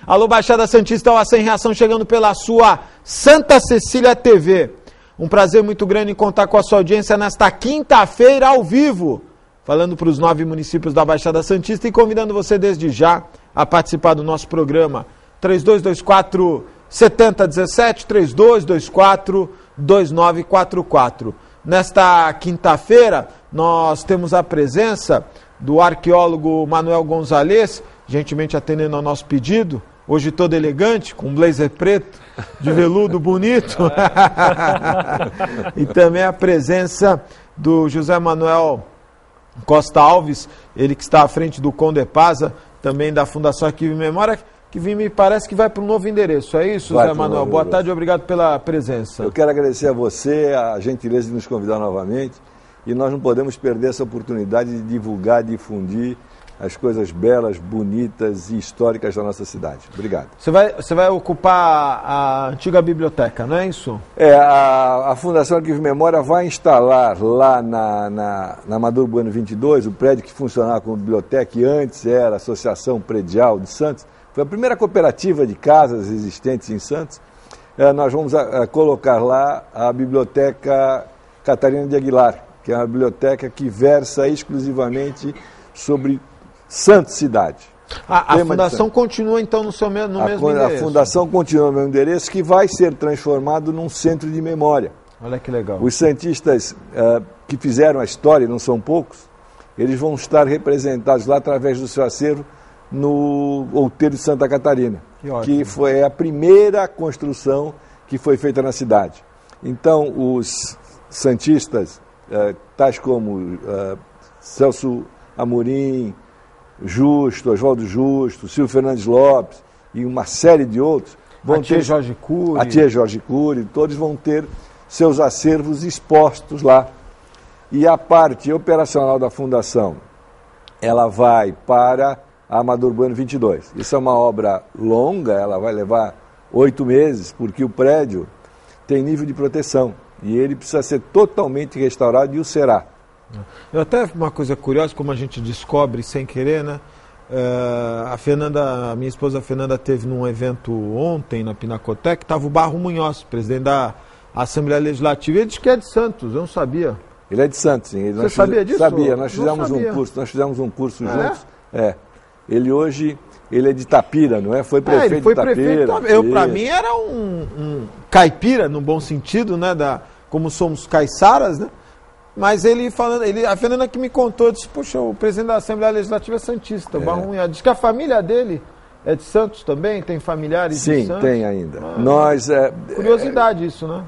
Alô, Baixada Santista, o Sem Reação chegando pela sua Santa Cecília TV. Um prazer muito grande em contar com a sua audiência nesta quinta-feira ao vivo, falando para os 9 municípios da Baixada Santista e convidando você desde já a participar do nosso programa. 3224-7017, 3224-2944. Nesta quinta-feira, nós temos a presença do arqueólogo Manuel Gonzalez, gentilmente atendendo ao nosso pedido, hoje todo elegante, com um blazer preto, de veludo bonito. E também a presença do José Manuel Costa Alves, ele que está à frente do Condepasa, também da Fundação Arquivo e Memória, que me parece que vai para um novo endereço. É isso, José Manuel? Boa tarde e obrigado pela presença. Eu quero agradecer a você, a gentileza de nos convidar novamente, e nós não podemos perder essa oportunidade de divulgar, difundir as coisas belas, bonitas e históricas da nossa cidade. Obrigado. Você vai ocupar a antiga biblioteca, não é isso? A Fundação Arquivo e Memória vai instalar lá na Amador Bueno 22, o prédio que funcionava como biblioteca e antes era a Associação Predial de Santos. Foi a primeira cooperativa de casas existentes em Santos. Nós vamos colocar lá a Biblioteca Catarina de Aguilar, que é uma biblioteca que versa exclusivamente sobre Santos cidade. A fundação continua então no mesmo endereço? A fundação continua no mesmo endereço, que vai ser transformado num centro de memória. Olha que legal. Os santistas que fizeram a história, não são poucos, eles vão estar representados lá através do seu acervo no Outeiro de Santa Catarina, que foi a primeira construção que foi feita na cidade. Então, os santistas, tais como Celso Amorim, Justo, Oswaldo Justo, Silvio Fernandes Lopes e uma série de outros, a tia Jorge Cury, todos vão ter seus acervos expostos lá. E a parte operacional da fundação, ela vai para a Amador Bueno 22. Isso é uma obra longa, ela vai levar 8 meses, porque o prédio tem nível de proteção e ele precisa ser totalmente restaurado, e o será. Eu até, uma coisa curiosa, como a gente descobre sem querer, né? A minha esposa Fernanda teve num evento ontem na Pinacoteca, estava o Barro Munhoz, presidente da Assembleia Legislativa, ele disse que é de Santos, eu não sabia. Ele é de Santos, sim. Você sabia disso? Sabia, nós fizemos um curso juntos. Ele hoje, ele é de Itapira, não é? Foi prefeito de Itapira. Para mim era um caipira, no bom sentido, né? Como somos caiçaras, né? Mas a Fernanda que me contou, disse, poxa, o presidente da Assembleia Legislativa é santista, Barro Munhoz. Diz que a família dele é de Santos também, tem familiares de Santos? Sim, tem ainda. Curiosidade isso, né?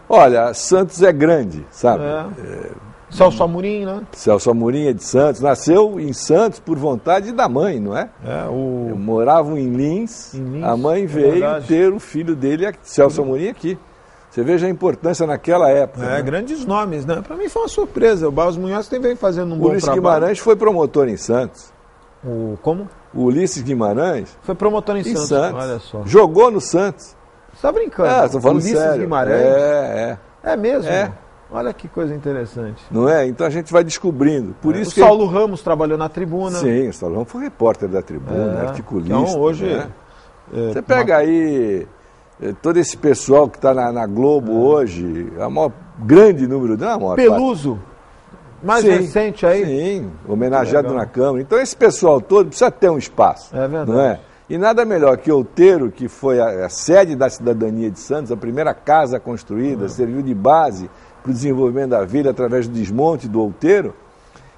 Olha, Santos é grande, sabe? Celso Amorim, né? Celso Amorim é de Santos, nasceu em Santos por vontade da mãe, não é? Moravam em Lins, a mãe veio ter o filho dele, Celso Amorim, aqui. Você veja a importância naquela época. Né? Grandes nomes, né? Para mim foi uma surpresa. O Barros Munhoz vem fazendo um bom trabalho. Ulisses Guimarães foi promotor em Santos. Como? O Ulisses Guimarães foi promotor em Santos. Olha só. Jogou no Santos. Você está brincando? Estou falando Ulisses sério. Guimarães? É mesmo? É. Olha que coisa interessante. Não é? Então a gente vai descobrindo. Por isso o Saulo Ramos trabalhou na Tribuna. Sim, o Saulo Ramos foi repórter da Tribuna, articulista. Então hoje... Né? Você pega aí todo esse pessoal que está na Globo hoje, o maior grande número de... Peluso, mais recente aí. Sim, homenageado na Câmara. Então esse pessoal todo precisa ter um espaço. É verdade. Não é? E nada melhor que Outeiro, que foi a sede da cidadania de Santos, a primeira casa construída, serviu de base para o desenvolvimento da vila através do desmonte do Outeiro.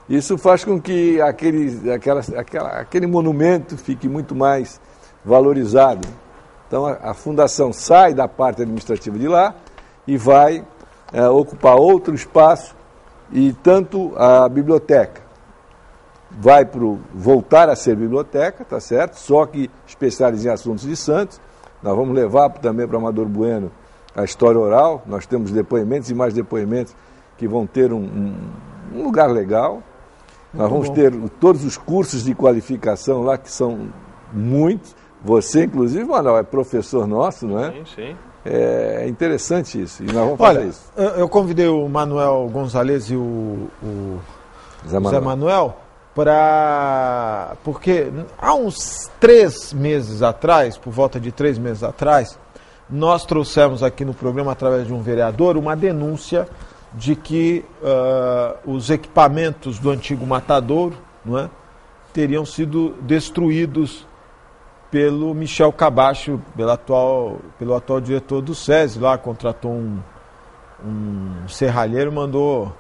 Isso faz com que aquele monumento fique muito mais valorizado. Então a fundação sai da parte administrativa de lá e vai ocupar outro espaço, e tanto a biblioteca vai voltar a ser biblioteca, tá certo? Só que especializada em assuntos de Santos. Nós vamos levar também para Amador Bueno a história oral. Nós temos depoimentos e mais depoimentos que vão ter um lugar legal. Nós vamos ter todos os cursos de qualificação lá, que são muitos. Você, inclusive, Manuel, é professor nosso, não é? Sim. É interessante isso, e nós vamos fazer isso. Eu convidei o Manuel Gonzalez e o Zé Manuel porque há uns 3 meses atrás, por volta de 3 meses atrás, nós trouxemos aqui no programa, através de um vereador, uma denúncia de que os equipamentos do antigo matadouro, não é, teriam sido destruídos pelo Michel Cabacho, pelo atual diretor do SESI. Lá contratou um serralheiro, mandou,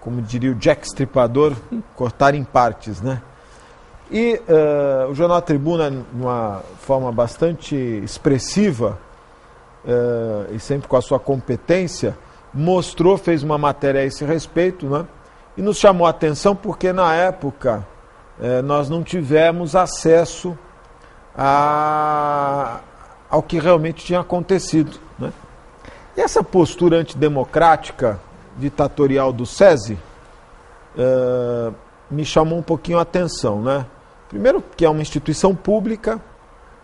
como diria o Jack Stripador, cortar em partes, né? E o Jornal A Tribuna, de uma forma bastante expressiva, e sempre com a sua competência, fez uma matéria a esse respeito, né? E nos chamou a atenção porque na época nós não tivemos acesso ao que realmente tinha acontecido, né? E essa postura antidemocrática, ditatorial do SESI, me chamou um pouquinho a atenção, né? Primeiro, que é uma instituição pública,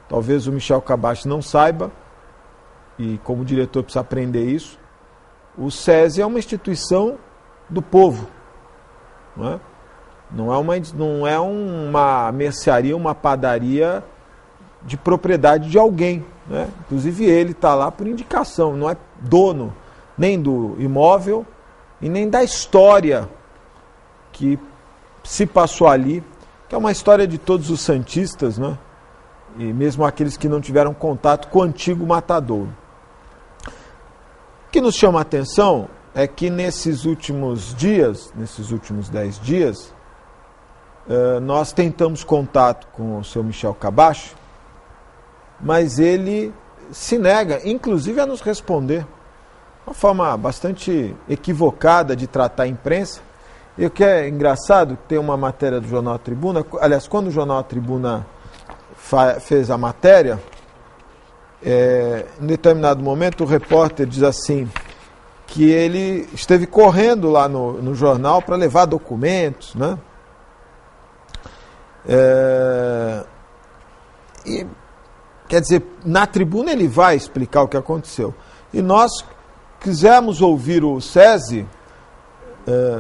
talvez o Michel Cabacho não saiba, e como diretor precisa aprender isso. O SESI é uma instituição do povo, não é? Não é uma mercearia, uma padaria de propriedade de alguém, né? Inclusive ele está lá por indicação, não é dono nem do imóvel e nem da história que se passou ali, que é uma história de todos os santistas, né? E mesmo aqueles que não tiveram contato com o antigo matadouro. O que nos chama a atenção é que nesses últimos 10 dias, nós tentamos contato com o seu Michel Cabacho, mas ele se nega, inclusive, a nos responder. Uma forma bastante equivocada de tratar a imprensa. E o que é engraçado, tem uma matéria do Jornal A Tribuna, aliás, quando o Jornal A Tribuna fez a matéria, em determinado momento o repórter diz assim, que ele esteve correndo lá no jornal para levar documentos, né? E, quer dizer, na tribuna ele vai explicar o que aconteceu. E nós quisemos ouvir o SESI,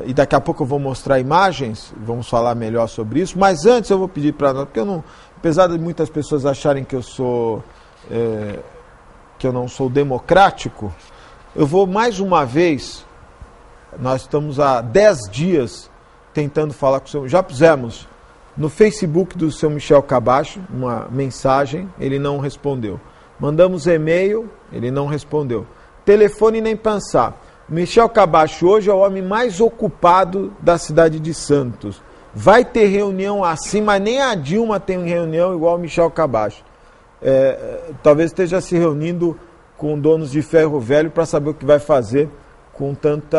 e daqui a pouco eu vou mostrar imagens, vamos falar melhor sobre isso, mas antes eu vou pedir para nós, porque eu não, apesar de muitas pessoas acharem que eu não sou democrático, eu vou mais uma vez, nós estamos há 10 dias tentando falar com o senhor, já pusemos no Facebook do seu Michel Cabacho uma mensagem, ele não respondeu. Mandamos e-mail, ele não respondeu. Telefone nem pensar. Michel Cabacho hoje é o homem mais ocupado da cidade de Santos. Vai ter reunião assim, mas nem a Dilma tem reunião igual o Michel Cabacho. Talvez esteja se reunindo com donos de ferro velho para saber o que vai fazer com tanto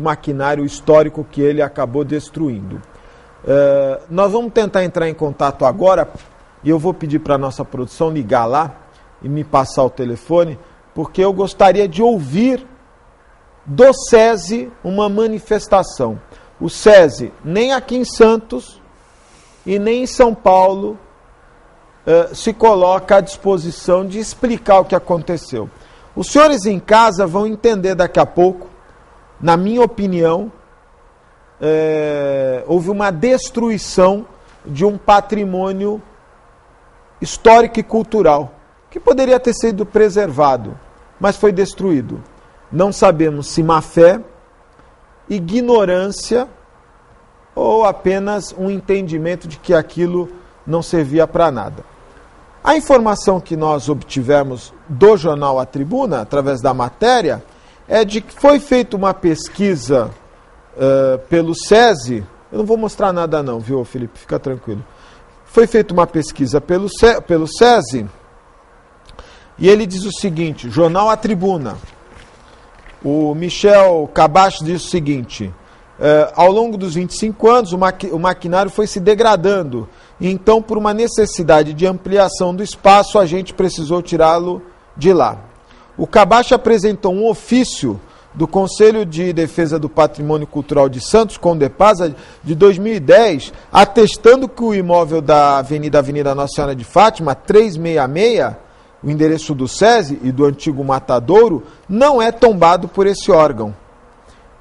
maquinário histórico que ele acabou destruindo. Nós vamos tentar entrar em contato agora e eu vou pedir para a nossa produção ligar lá e me passar o telefone, porque eu gostaria de ouvir do SESI uma manifestação. O SESI, nem aqui em Santos e nem em São Paulo, se coloca à disposição de explicar o que aconteceu. Os senhores em casa vão entender daqui a pouco, na minha opinião, houve uma destruição de um patrimônio histórico e cultural, que poderia ter sido preservado, mas foi destruído. Não sabemos se má fé, ignorância ou apenas um entendimento de que aquilo não servia para nada. A informação que nós obtivemos do Jornal A Tribuna, através da matéria, é de que foi feita uma pesquisa pelo SESI. Eu não vou mostrar nada não, viu, Felipe? Fica tranquilo. Foi feita uma pesquisa pelo SESI, e ele diz o seguinte, Jornal A Tribuna, o Michel Cabacho diz o seguinte, ao longo dos 25 anos o maquinário foi se degradando, e então por uma necessidade de ampliação do espaço a gente precisou tirá-lo de lá. O Cabacho apresentou um ofício do Conselho de Defesa do Patrimônio Cultural de Santos, Condepasa, de 2010, atestando que o imóvel da Avenida Nossa Senhora de Fátima, 366, o endereço do SESI e do antigo matadouro, não é tombado por esse órgão.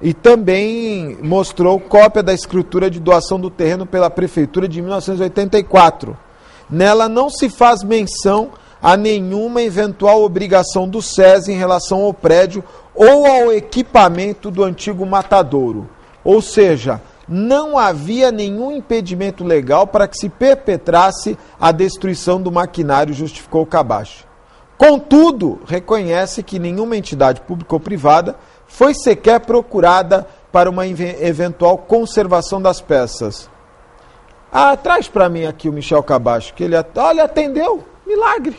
e também mostrou cópia da escritura de doação do terreno pela Prefeitura de 1984. Nela não se faz menção a nenhuma eventual obrigação do SESI em relação ao prédio ou ao equipamento do antigo matadouro. Ou seja, não havia nenhum impedimento legal para que se perpetrasse a destruição do maquinário, justificou o Kabashi. Contudo, reconhece que nenhuma entidade pública ou privada foi sequer procurada para uma eventual conservação das peças. Traz para mim aqui o Michel Kabashi, que ele atendeu, milagre.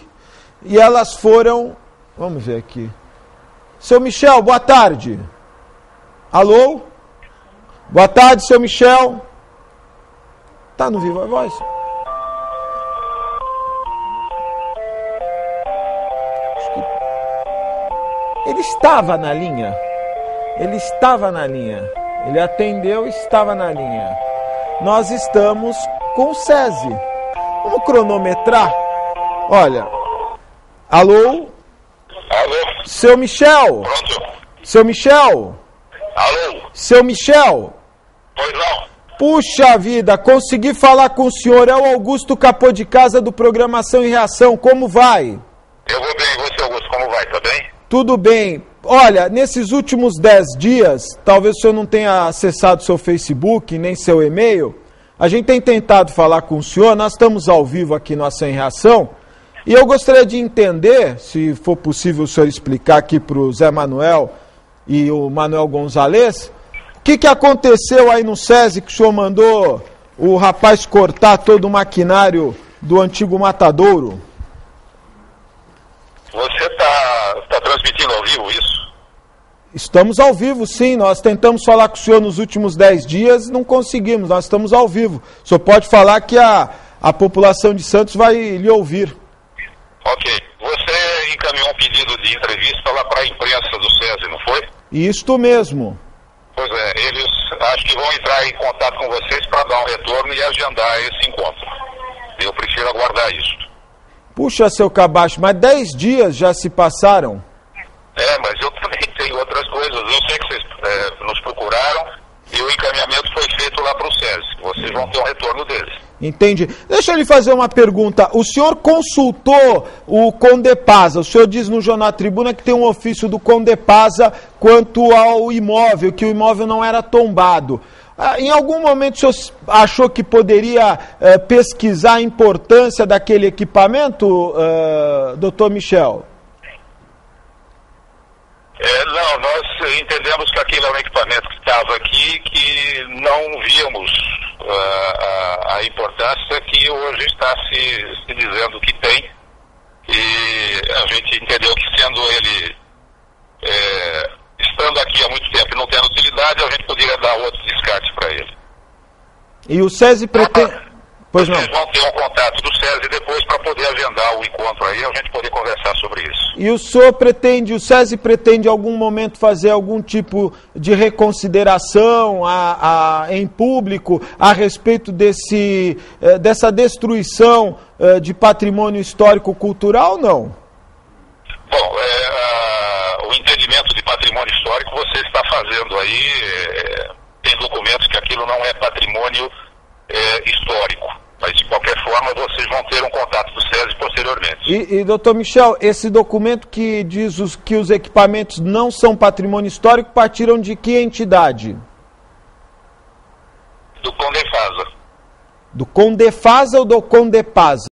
E elas foram, vamos ver aqui. Seu Michel, boa tarde. Alô? Boa tarde, seu Michel. Tá no Viva Voz? Ele estava na linha. Ele atendeu e estava na linha. Nós estamos com o SESI. Vamos cronometrar? Olha. Alô? Alô? Seu Michel? Pronto. Seu Michel? Alô? Seu Michel? Pois não. Puxa vida, consegui falar com o senhor. É o Augusto Capô de Casa do Programação e Reação. Como vai? Eu vou bem. E você, Augusto, como vai? Tá bem? Tudo bem. Olha, nesses últimos 10 dias, talvez o senhor não tenha acessado seu Facebook, nem seu e-mail, a gente tem tentado falar com o senhor, nós estamos ao vivo aqui no Ação e Reação, e eu gostaria de entender, se for possível o senhor explicar aqui para o Zé Manuel e o Manuel Gonzalez, o que aconteceu aí no SESI que o senhor mandou o rapaz cortar todo o maquinário do antigo matadouro? Você está transmitindo ao vivo isso? Estamos ao vivo, sim. Nós tentamos falar com o senhor nos últimos 10 dias, não conseguimos. Nós estamos ao vivo. O senhor pode falar que a população de Santos vai lhe ouvir. Ok. Você encaminhou um pedido de entrevista lá para a imprensa do SESI, não foi? Isto mesmo. Pois é. Eles acho que vão entrar em contato com vocês para dar um retorno e agendar esse encontro. Eu prefiro aguardar isso. Puxa, seu Kabashi, mas 10 dias já se passaram. Mas eu também tenho outras coisas. Eu sei que vocês nos procuraram e o encaminhamento foi feito lá para o SESI. Vocês vão ter um retorno deles. Entendi. Deixa eu lhe fazer uma pergunta. O senhor consultou o Condepasa. O senhor diz no Jornal Tribuna que tem um ofício do Condepasa quanto ao imóvel, que o imóvel não era tombado. Em algum momento o senhor achou que poderia pesquisar a importância daquele equipamento, doutor Michel? Não, nós entendemos que aquele é um equipamento que estava aqui, que não víamos a importância que hoje está se dizendo que tem. E a gente entendeu que sendo ele, estando aqui há muito tempo e não tendo utilidade, a gente poderia dar outro descarte para ele. E o SESI pretende... Pois não. Vocês vão ter um contato do SESI depois para poder agendar o encontro aí, a gente poder conversar sobre isso. E o SESI pretende em algum momento fazer algum tipo de reconsideração em público a respeito dessa destruição de patrimônio histórico-cultural ou não? Bom, o entendimento de patrimônio histórico você está fazendo aí, tem documentos que aquilo não é patrimônio histórico. Mas, de qualquer forma, vocês vão ter um contato do SESI posteriormente. E doutor Michel, esse documento que diz que os equipamentos não são patrimônio histórico partiram de que entidade? Do Condefasa. Do Condefasa ou do Condepasa?